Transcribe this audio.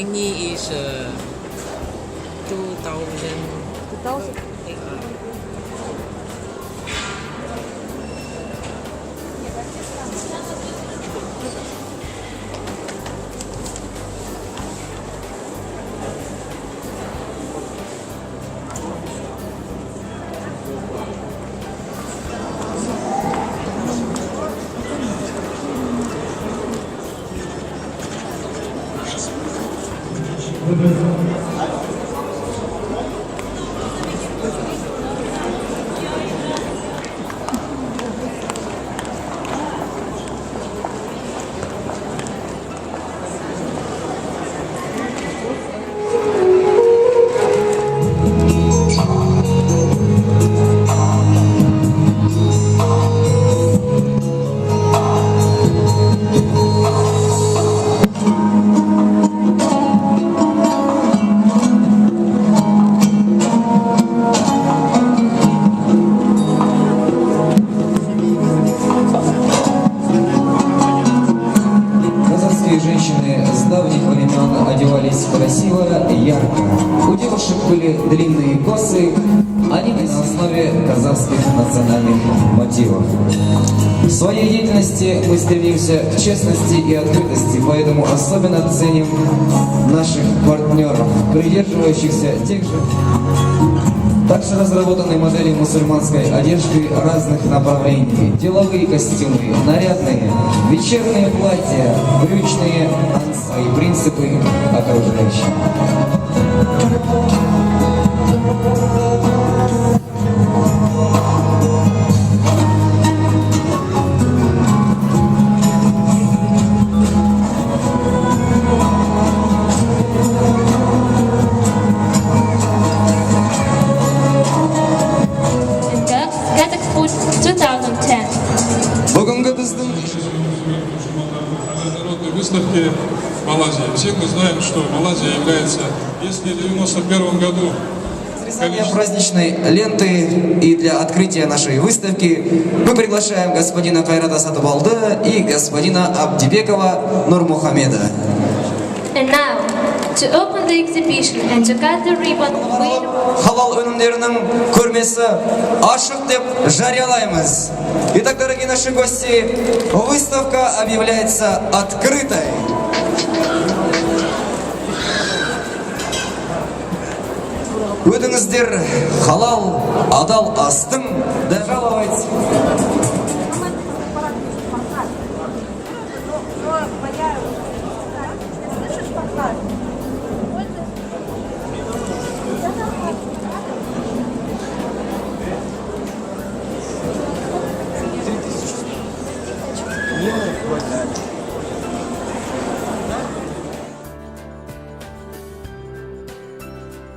Yangi is 2000. 2000. Женщины с давних времен одевались красиво, ярко. У девушек были длинные косы, они на основе казахских национальных мотивов. В своей деятельности мы стремимся к честности и открытости, поэтому особенно ценим наших партнеров, придерживающихся тех же. Также разработаны модели мусульманской одежды разных направлений. Деловые костюмы, нарядные, вечерние платья, брючные, свои принципы окружающим. Международной выставки в Малайзии. Все мы знаем, что Малайзия является, если в 1991 году Срезание праздничной ленты и для открытия нашей выставки мы приглашаем господина Кайрата Сатыбалды и господина Абдибекова Нурмухамеда. And now, to open the exhibition and to cut the ribbon, Халал өнімдерінің көрмесі ашық деп жариялаймыз. Итак, дорогие наши гости, выставка объявляется открытой. Өтіңіздер халал, адал астың да жалавайт.